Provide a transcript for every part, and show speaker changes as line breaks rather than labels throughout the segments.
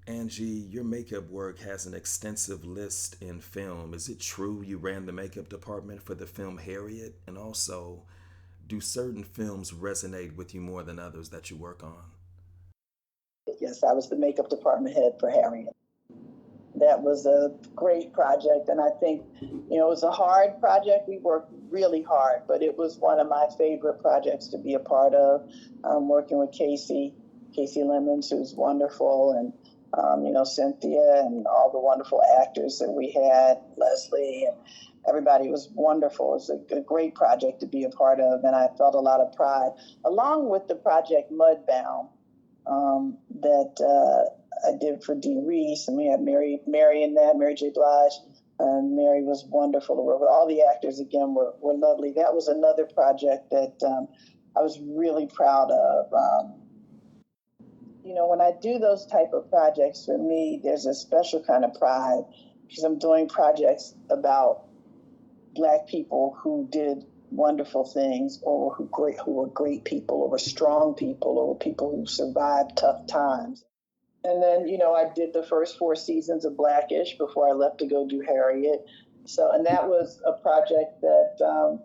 Angie, your makeup work has an extensive list in film. Is it true you ran the makeup department for the film Harriet? And also, do certain films resonate with you more than others that you work on?
Yes, I was the makeup department head for Harriet. That was a great project, and I think, it was a hard project. We worked really hard, but it was one of my favorite projects to be a part of. Working with Casey Lemons, who's wonderful, and Cynthia and all the wonderful actors that we had, Leslie, and everybody was wonderful. It was a great project to be a part of, and I felt a lot of pride, along with the project Mudbound, that I did for Dee Reese, and we had Mary in that, Mary J. Blige. And Mary was wonderful to work with. All the actors, again, were lovely. That was another project that I was really proud of. When I do those type of projects, for me, there's a special kind of pride because I'm doing projects about Black people who did wonderful things, or who were great people, or were strong people, or were people who survived tough times. And then, I did the first 4 seasons of Blackish before I left to go do Harriet. And that was a project that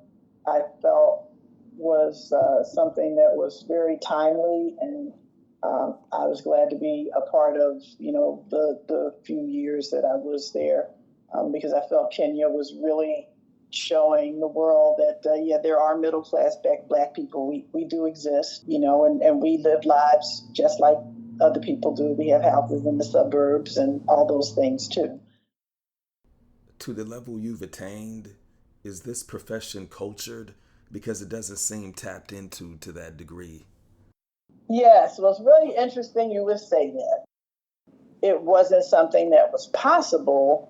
I felt was something that was very timely, and I was glad to be a part of, the few years that I was there, because I felt Kenya was really showing the world that, there are middle class Black people. We do exist, and we live lives just like other people do. We have houses in the suburbs and all those things too.
To the level you've attained, is this profession cultured? Because it doesn't seem tapped into to that degree.
Yes, well, it's really interesting you would say that. It wasn't something that was possible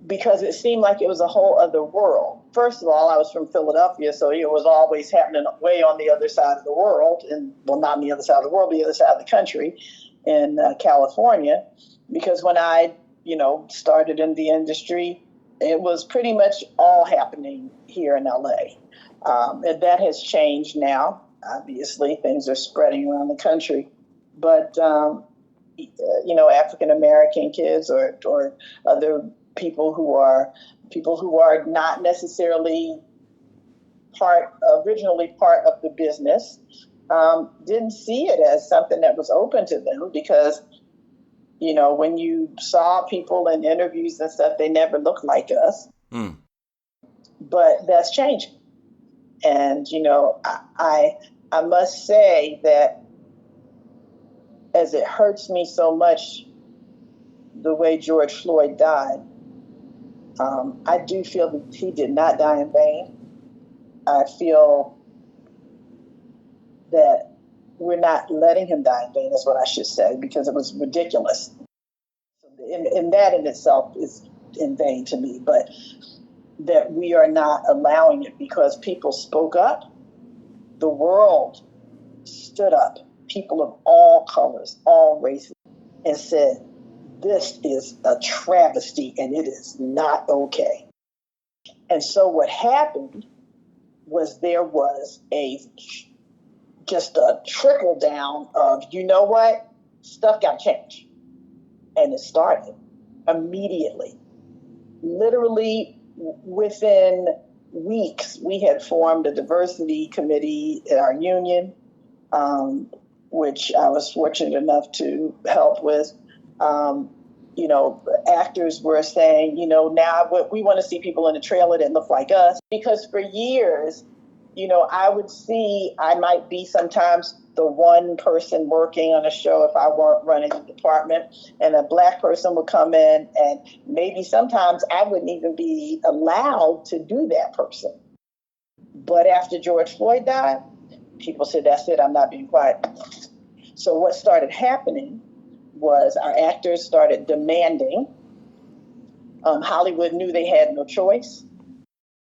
because it seemed like it was a whole other world. First of all, I was from Philadelphia, so it was always happening way on the other side of the world, and well, not on the other side of the world, but the other side of the country, in California. Because when I, started in the industry, it was pretty much all happening here in LA. And that has changed now. Obviously, things are spreading around the country, but African American kids or other people who are not necessarily originally part of the business, didn't see it as something that was open to them because, when you saw people in interviews and stuff, they never looked like us. Mm. But that's changing. And, I must say that as it hurts me so much the way George Floyd died, I do feel that he did not die in vain. I feel that we're not letting him die in vain, is what I should say, because it was ridiculous. And that in itself is in vain to me, but that we are not allowing it because people spoke up. The world stood up, people of all colors, all races, and said, this is a travesty and it is not okay. And so what happened was there was just a trickle down of, stuff got changed. And it started immediately. Literally within weeks, we had formed a diversity committee at our union, which I was fortunate enough to help with. Actors were saying, now we want to see people in the trailer that look like us. Because for years, I might be sometimes the one person working on a show if I weren't running the department, and a Black person would come in, and maybe sometimes I wouldn't even be allowed to do that person. But after George Floyd died, people said, that's it, I'm not being quiet. So what started happening was our actors started demanding. Hollywood knew they had no choice.